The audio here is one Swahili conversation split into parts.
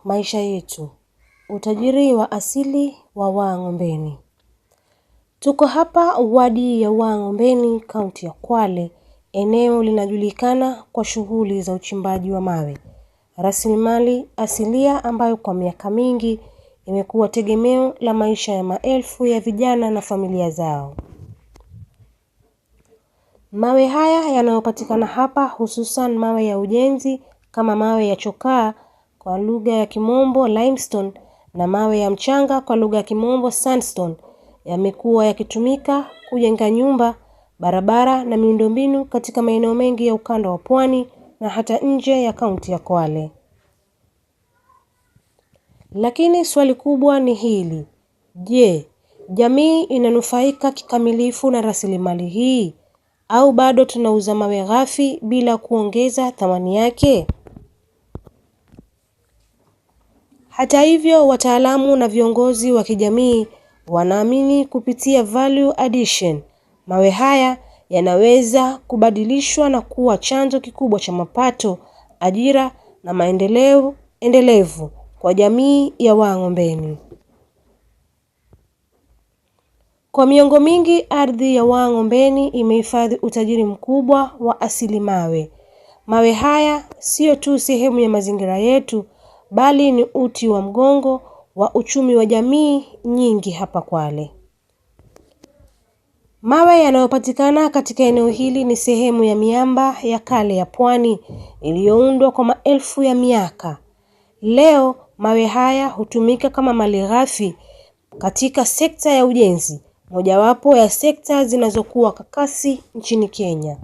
maisha yetu. Utajiri wa asili wa Wang'ombeni. Tuko hapa wadi ya Wang'ombeni, kaunti ya Kwale. Eneo linajulikana kwa shughuli za uchimbaji wa mawe, rasilimali asilia ambayo kwa miaka mingi imekuwa tegemeo la maisha ya maelfu ya vijana na familia zao. Mawe haya yanayopatikana hapa hususan mawe ya ujenzi kama mawe ya chokaa kwa lugha ya Kimombo limestone na mawe ya mchanga kwa lugha ya Kimombo sandstone yamekuwa yakitumika kujenga nyumba, barabara na miundombinu katika maeneo mengi ya ukanda wa Pwani na hata nje ya kaunti ya Kwale. Lakini swali kubwa ni hili: je, jamii inanufaika kikamilifu na rasilimali hii au bado tunauza mawe ghafi bila kuongeza thamani yake? Hata hivyo, wataalamu na viongozi wa kijamii wanaamini kupitia value addition, mawe haya yanaweza kubadilishwa na kuwa chanzo kikubwa cha mapato, ajira na maendeleo endelevu kwa jamii ya Wang'ombeni. Kwa miongo mingi, ardhi ya Wang'ombeni imehifadhi utajiri mkubwa wa asili mawe. Mawe haya sio tu sehemu ya mazingira yetu, bali ni uti wa mgongo wa uchumi wa jamii nyingi hapa Kwale. Mawe yanayopatikana katika eneo hili ni sehemu ya miamba ya kale ya Pwani iliyoundwa kwa maelfu ya miaka. Leo mawe haya hutumika kama malighafi katika sekta ya ujenzi, mojawapo ya sekta zinazokuwa kwa kasi nchini Kenya.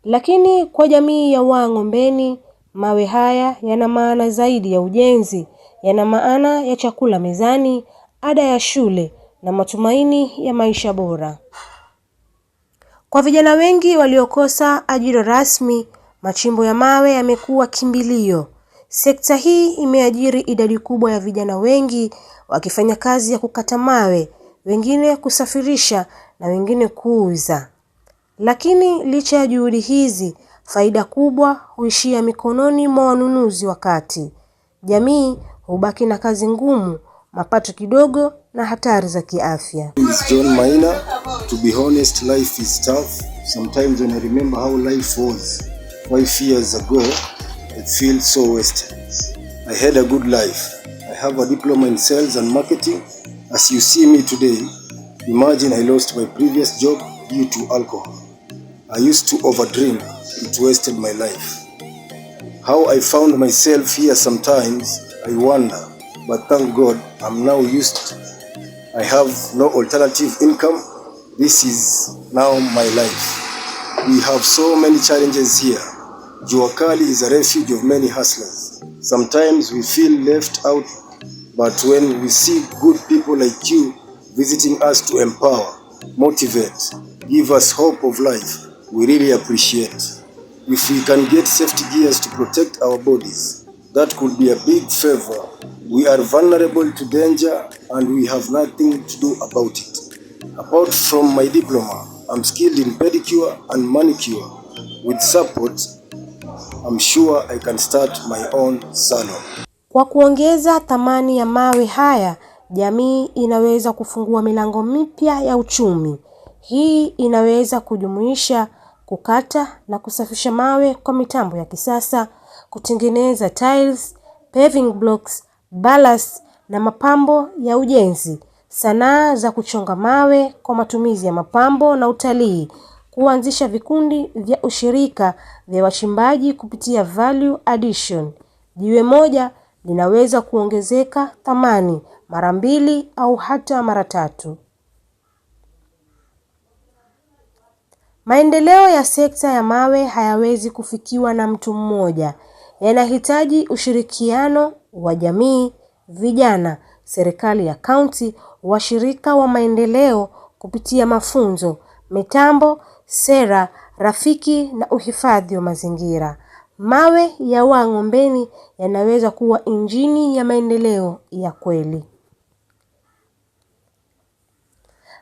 Lakini kwa jamii ya Wang'ombeni, mawe haya yana maana zaidi ya ujenzi, yana maana ya chakula mezani, ada ya shule na matumaini ya maisha bora. Kwa vijana wengi waliokosa ajira rasmi, machimbo ya mawe yamekuwa kimbilio. Sekta hii imeajiri idadi kubwa ya vijana wengi wakifanya kazi ya kukata mawe, wengine kusafirisha na wengine kuuza. Lakini licha ya juhudi hizi, faida kubwa huishia mikononi mwa wanunuzi wakati. Jamii hubaki na kazi ngumu, mapato kidogo na hatari za kiafya. John Maina. To be honest, life is tough. Sometimes when I remember how life was 5 years ago, it feels so wasted. I had a good life. I have a diploma in sales and marketing. As you see me today, imagine I lost my previous job due to alcohol. I used to overdrink. It wasted my life. How I found myself here sometimes, I wonder. But thank God, I'm now used. I have no alternative income. This is now my life. We have so many challenges here. Jua Kali is a refuge of many hustlers. Sometimes we feel left out, but when we see good people like you visiting us to empower, motivate, give us hope of life, we really appreciate. If we can get safety gears to protect our bodies, that could be a big favor. We are vulnerable to danger and we have nothing to do about it. Apart from my diploma, I'm skilled in pedicure and manicure. With support, I'm sure I can start my own salon. Kwa kuongeza thamani ya mawe haya, jamii inaweza kufungua milango mipya ya uchumi. Hii inaweza kujumuisha kukata na kusafisha mawe kwa mitambo ya kisasa, kutengeneza tiles, paving blocks, ballast na mapambo ya ujenzi, sanaa za kuchonga mawe kwa matumizi ya mapambo na utalii, kuanzisha vikundi vya ushirika vya wachimbaji kupitia value addition. Jiwe moja linaweza kuongezeka thamani mara 2 au hata mara 3. Maendeleo ya sekta ya mawe hayawezi kufikiwa na mtu mmoja. Yanahitaji ushirikiano wa jamii, vijana, serikali ya kaunti, washirika wa maendeleo kupitia mafunzo, mitambo, sera, rafiki na uhifadhi wa mazingira. Mawe ya Wang'ombeni yanaweza kuwa injini ya maendeleo ya kweli.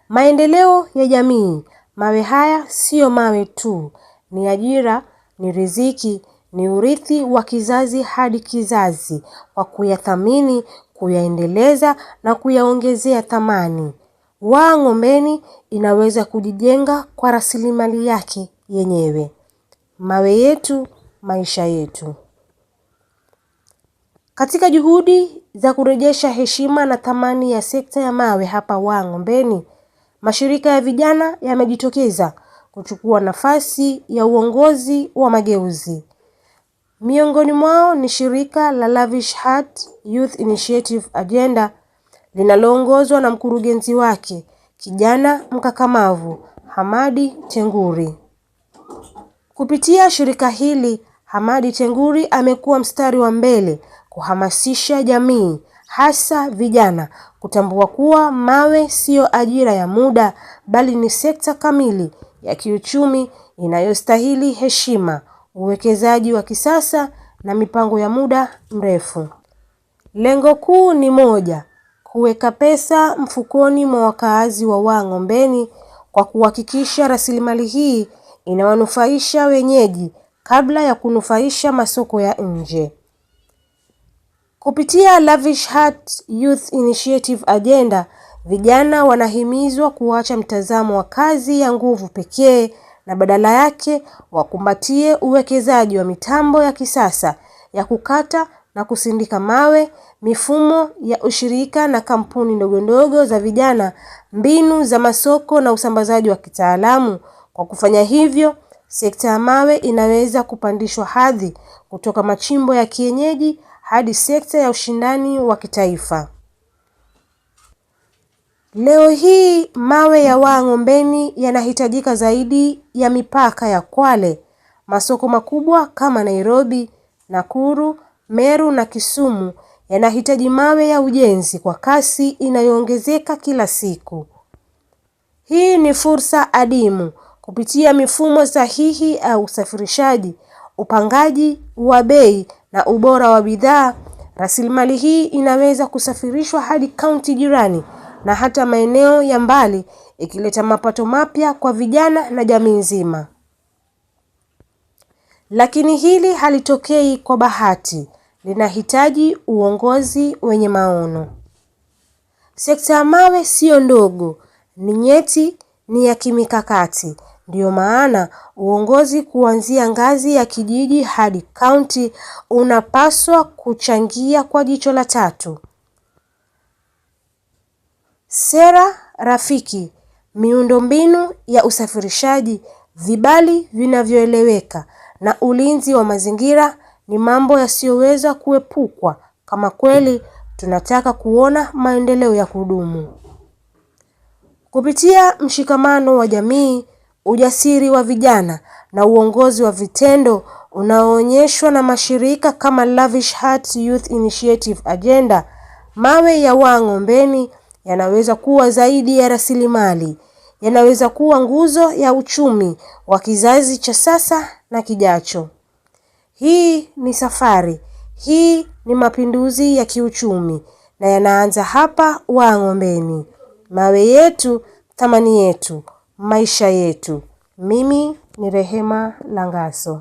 Maendeleo ya jamii. Mawe haya sio mawe tu, ni ajira, ni riziki, ni urithi wa kizazi hadi kizazi kwa kuyathamini, kuyaendeleza na kuyaongezea thamani. Waa Ng'ombeni inaweza kujijenga kwa rasilimali yake yenyewe. Mawe yetu, maisha yetu. Katika juhudi za kurejesha heshima na thamani ya sekta ya mawe hapa Waa Ng'ombeni, mashirika ya vijana yamejitokeza kuchukua nafasi ya uongozi wa mageuzi. Miongoni mwao ni shirika la Lavish Heart Youth Initiative Agenda linaloongozwa na mkurugenzi wake, kijana mkakamavu Hamadi Tenguri. Kupitia shirika hili, Hamadi Tenguri amekuwa mstari wa mbele kuhamasisha jamii, hasa vijana, kutambua kuwa mawe sio ajira ya muda, bali ni sekta kamili ya kiuchumi inayostahili heshima, uwekezaji wa kisasa na mipango ya muda mrefu. Lengo kuu ni moja: kuweka pesa mfukoni mwa wakaazi wa Waa Ng'ombeni kwa kuhakikisha rasilimali hii inawanufaisha wenyeji kabla ya kunufaisha masoko ya nje. Kupitia Lavish Heart Youth Initiative Agenda, vijana wanahimizwa kuacha mtazamo wa kazi ya nguvu pekee na badala yake wakumbatie uwekezaji wa mitambo ya kisasa ya kukata na kusindika mawe, mifumo ya ushirika na kampuni ndogondogo za vijana, mbinu za masoko na usambazaji wa kitaalamu. Kwa kufanya hivyo, sekta ya mawe inaweza kupandishwa hadhi kutoka machimbo ya kienyeji hadi sekta ya ushindani wa kitaifa. Leo hii mawe ya Waa Ng'ombeni yanahitajika zaidi ya mipaka ya Kwale. Masoko makubwa kama Nairobi, Nakuru, Meru na Kisumu yanahitaji mawe ya ujenzi kwa kasi inayoongezeka kila siku. Hii ni fursa adimu. Kupitia mifumo sahihi au usafirishaji, upangaji wa bei na ubora wa bidhaa, rasilimali hii inaweza kusafirishwa hadi kaunti jirani na hata maeneo ya mbali, ikileta mapato mapya kwa vijana na jamii nzima. Lakini hili halitokei kwa bahati, linahitaji uongozi wenye maono. Sekta ya mawe sio ndogo, ni nyeti, ni ya kimikakati. Ndio maana uongozi kuanzia ngazi ya kijiji hadi kaunti unapaswa kuchangia kwa jicho la tatu. Sera rafiki, miundombinu ya usafirishaji, vibali vinavyoeleweka na ulinzi wa mazingira ni mambo yasiyoweza kuepukwa kama kweli tunataka kuona maendeleo ya kudumu. Kupitia mshikamano wa jamii, ujasiri wa vijana na uongozi wa vitendo unaoonyeshwa na mashirika kama Lavish Heart Youth Initiative Agenda, mawe ya Waa Ng'ombeni yanaweza kuwa zaidi ya rasilimali, yanaweza kuwa nguzo ya uchumi wa kizazi cha sasa na kijacho. Hii ni safari, hii ni mapinduzi ya kiuchumi na yanaanza hapa Waa Ng'ombeni. Mawe yetu, thamani yetu, maisha yetu. Mimi ni Rehema Langaso.